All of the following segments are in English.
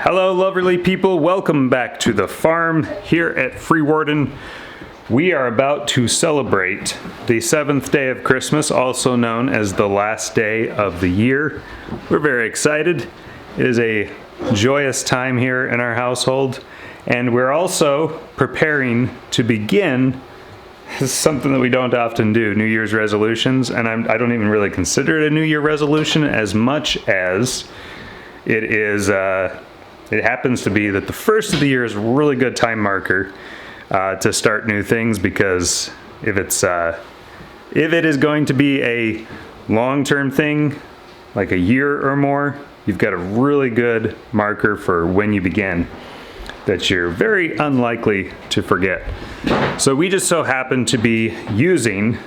Hello lovely people, welcome back to the farm here at Freewarden. We are about to celebrate the 7th day of Christmas, also known as the last day of the year. We're very excited. It is a joyous time here in our household, and we're also preparing to begin something that we don't often do, New Year's resolutions, and I don't even really consider it a New Year resolution as much as it is it happens to be that the first of the year is a really good time marker to start new things, because if it is going to be a long-term thing, like a year or more, you've got a really good marker for when you begin that you're very unlikely to forget. So we just so happen to be using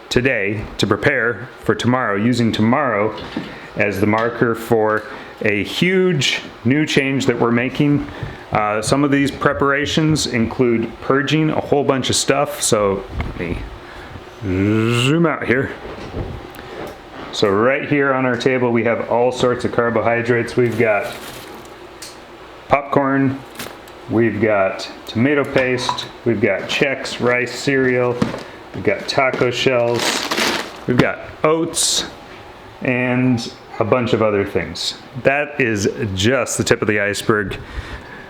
today to prepare for tomorrow, using tomorrow as the marker for a huge new change that we're making. Some of these preparations include purging a whole bunch of stuff. So let me zoom out here. So right here on our table we have all sorts of carbohydrates. We've got popcorn, we've got tomato paste, we've got Chex rice cereal, we've got taco shells, we've got oats, and a bunch of other things. That is just the tip of the iceberg.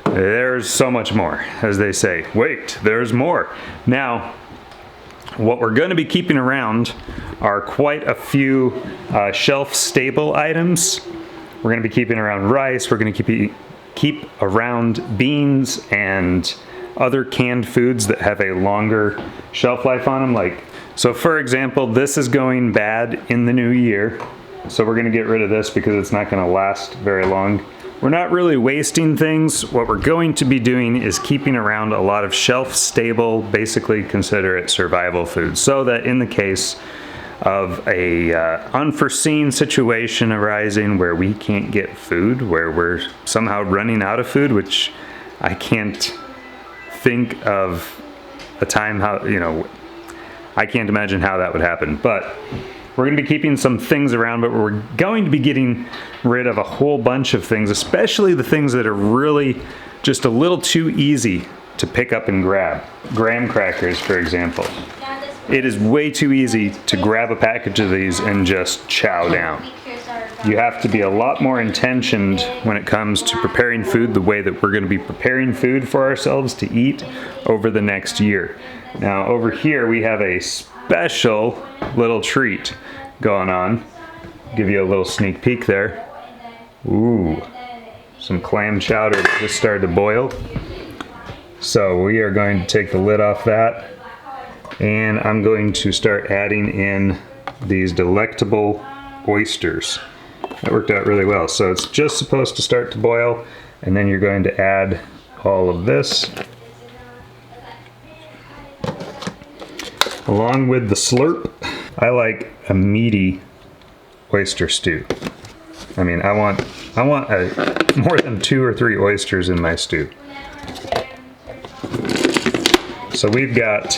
There's so much more, as they say. Wait, there's more. Now, what we're going to be keeping around are quite a few shelf-stable items. We're going to be keeping around rice. We're going to keep around beans and other canned foods that have a longer shelf life on them. So for example, this is going bad in the new year. So we're going to get rid of this because it's not going to last very long. We're not really wasting things. What we're going to be doing is keeping around a lot of shelf-stable, basically consider it survival foods, so that in the case of a unforeseen situation arising where we can't get food, where we're somehow running out of food, which I can't think of a time I can't imagine how that would happen. But we're going to be keeping some things around, but we're going to be getting rid of a whole bunch of things, especially the things that are really just a little too easy to pick up and grab. Graham crackers, for example. It is way too easy to grab a package of these and just chow down. You have to be a lot more intentioned when it comes to preparing food the way that we're going to be preparing food for ourselves to eat over the next year. Now over here we have a special little treat going on. Give you a little sneak peek there. Ooh, some clam chowder that just started to boil. So we are going to take the lid off that, and I'm going to start adding in these delectable oysters. That worked out really well. So it's just supposed to start to boil, and then you're going to add all of this along with the slurp. I like a meaty oyster stew. I mean, I want more than 2 or 3 oysters in my stew. So we've got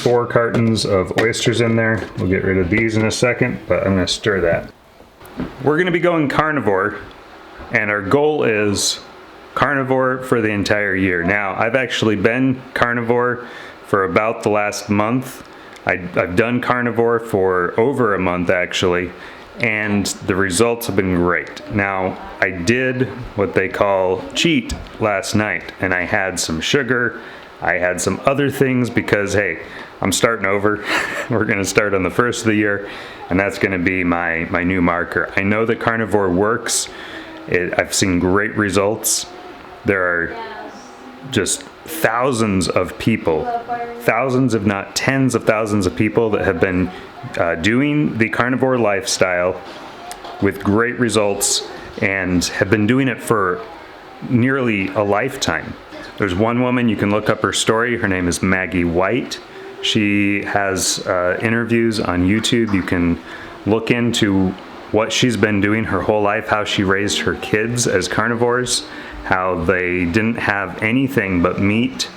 4 cartons of oysters in there. We'll get rid of these in a second, but I'm going to stir that. We're going to be going carnivore, and our goal is carnivore for the entire year. Now, I've actually been carnivore for about the last month. I've done carnivore for over a month actually, and the results have been great. Now, I did what they call cheat last night, and I had some sugar, I had some other things, because hey, I'm starting over. We're going to start on the first of the year, and that's going to be my new marker. I know that carnivore works. I've seen great results. There are just thousands of people, thousands if not tens of thousands of people that have been doing the carnivore lifestyle with great results, and have been doing it for nearly a lifetime. There's one woman, you can look up her story. Her name is Maggie White. She has interviews on YouTube. You can look into what she's been doing her whole life, how she raised her kids as carnivores, how they didn't have anything but meat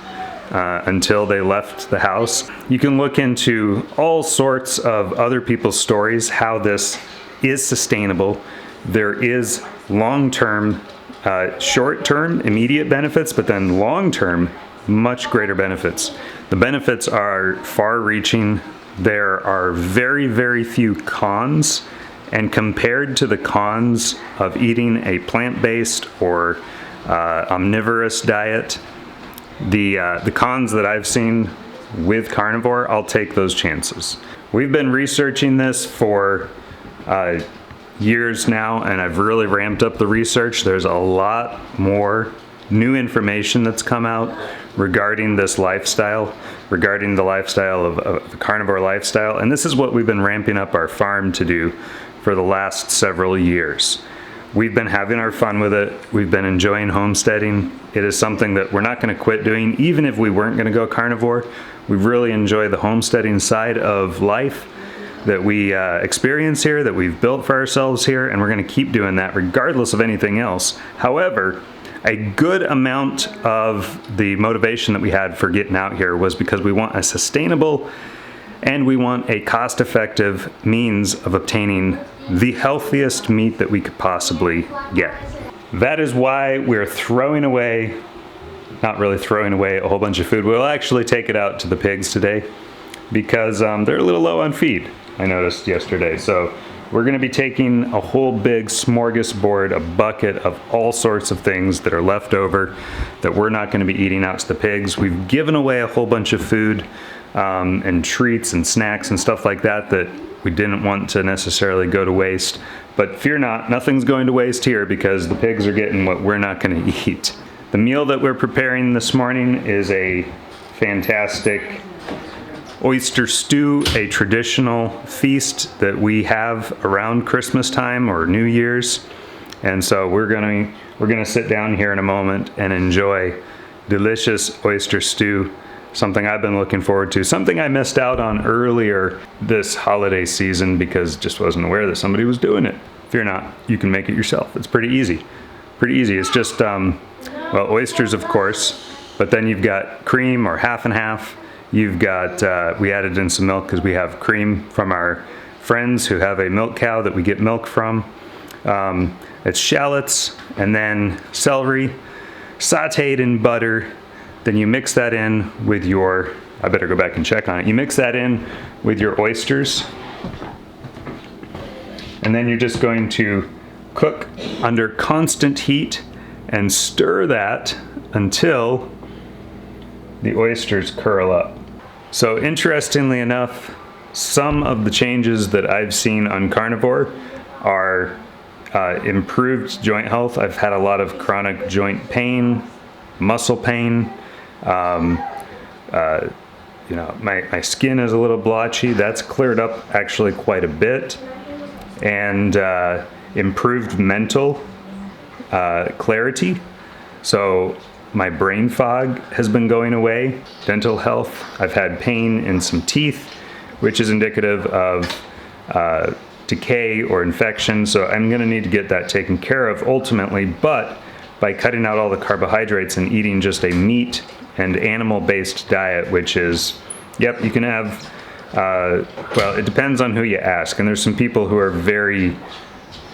until they left the house. You can look into all sorts of other people's stories, how this is sustainable. There is long-term, short-term, immediate benefits, but then long-term, much greater benefits. The benefits are far-reaching. There are very, very few cons, and compared to the cons of eating a plant-based or omnivorous diet, the cons that I've seen with carnivore, I'll take those chances. We've been researching this for years now, and I've really ramped up the research. There's a lot more new information that's come out regarding this lifestyle, regarding the lifestyle of the carnivore lifestyle, and this is what we've been ramping up our farm to do for the last several years. We've been having our fun with it. We've been enjoying homesteading. It is something that we're not going to quit doing, even if we weren't going to go carnivore. We really enjoy the homesteading side of life that we experience here, that we've built for ourselves here, and we're going to keep doing that regardless of anything else. However, a good amount of the motivation that we had for getting out here was because we want a sustainable and we want a cost-effective means of obtaining the healthiest meat that we could possibly get. That is why we're throwing away, not really throwing away a whole bunch of food. We'll actually take it out to the pigs today because they're a little low on feed, I noticed yesterday. So we're gonna be taking a whole big smorgasbord, a bucket of all sorts of things that are left over that we're not gonna be eating out to the pigs. We've given away a whole bunch of food and treats and snacks and stuff like that that we didn't want to necessarily go to waste. But fear not, nothing's going to waste here because the pigs are getting what we're not gonna eat. The meal that we're preparing this morning is a fantastic oyster stew, a traditional feast that we have around Christmas time or New Year's. And so we're gonna sit down here in a moment and enjoy delicious oyster stew, something I've been looking forward to, something I missed out on earlier this holiday season because just wasn't aware that somebody was doing it. Fear not, you can make it yourself. It's pretty easy. Pretty easy. It's just, well, oysters, of course, but then you've got cream or half and half. You've got, we added in some milk because we have cream from our friends who have a milk cow that we get milk from. It's shallots and then celery, sauteed in butter. Then you mix that in with your, I better go back and check on it. You mix that in with your oysters. And then you're just going to cook under constant heat and stir that until the oysters curl up. So interestingly enough, some of the changes that I've seen on carnivore are improved joint health. I've had a lot of chronic joint pain, muscle pain. You know, my skin is a little blotchy. That's cleared up actually quite a bit. And improved mental clarity. So my brain fog has been going away, dental health. I've had pain in some teeth, which is indicative of decay or infection, so I'm gonna need to get that taken care of ultimately, but by cutting out all the carbohydrates and eating just a meat and animal-based diet, which is, yep, you can have, well, it depends on who you ask, and there's some people who are very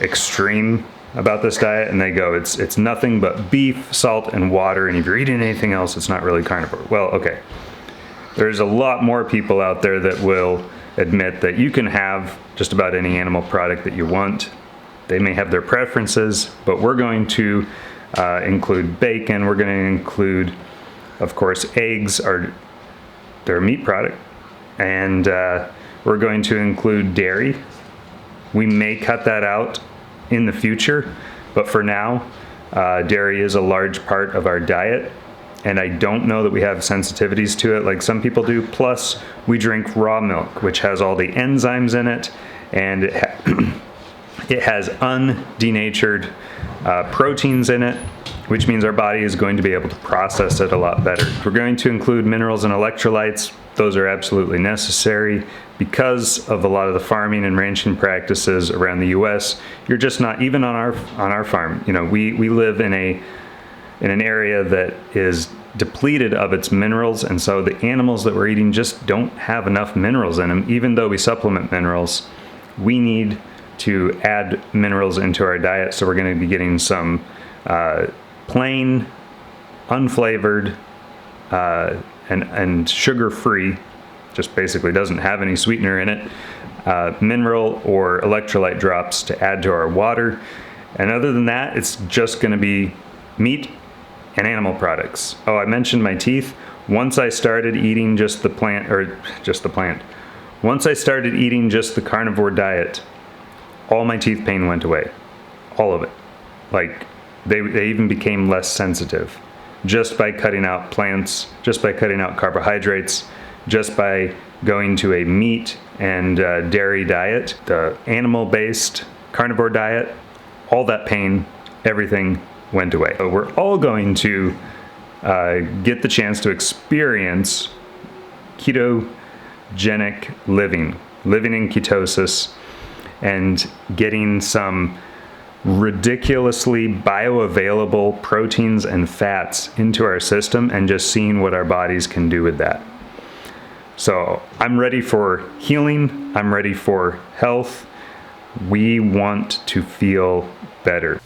extreme about this diet, and they go, it's nothing but beef, salt, and water, and if you're eating anything else, it's not really carnivore. Well, okay. There's a lot more people out there that will admit that you can have just about any animal product that you want. They may have their preferences, but we're going to include bacon. We're going to include, of course, eggs they're a meat product, and we're going to include dairy. We may cut that out in the future, but for now, dairy is a large part of our diet, and I don't know that we have sensitivities to it like some people do. Plus, we drink raw milk, which has all the enzymes in it, and it has undenatured proteins in it, which means our body is going to be able to process it a lot better. We're going to include minerals and electrolytes. Those are absolutely necessary because of a lot of the farming and ranching practices around the U.S. You're just not, even on our farm, you know, we live in an area that is depleted of its minerals, and so the animals that we're eating just don't have enough minerals in them. Even though we supplement minerals, we need to add minerals into our diet. So we're going to be getting some plain, unflavored, and sugar-free, just basically doesn't have any sweetener in it, mineral or electrolyte drops to add to our water. And other than that, it's just going to be meat and animal products. Oh, I mentioned my teeth. Once I started eating just the plant, once I started eating just the carnivore diet, all my teeth pain went away. All of it. Like, they even became less sensitive. Just by cutting out plants, just by cutting out carbohydrates, just by going to a meat and dairy diet, the animal-based carnivore diet, all that pain, everything went away. So we're all going to get the chance to experience ketogenic living in ketosis, and getting some ridiculously bioavailable proteins and fats into our system, and just seeing what our bodies can do with that. So I'm ready for healing. I'm ready for health. We want to feel better.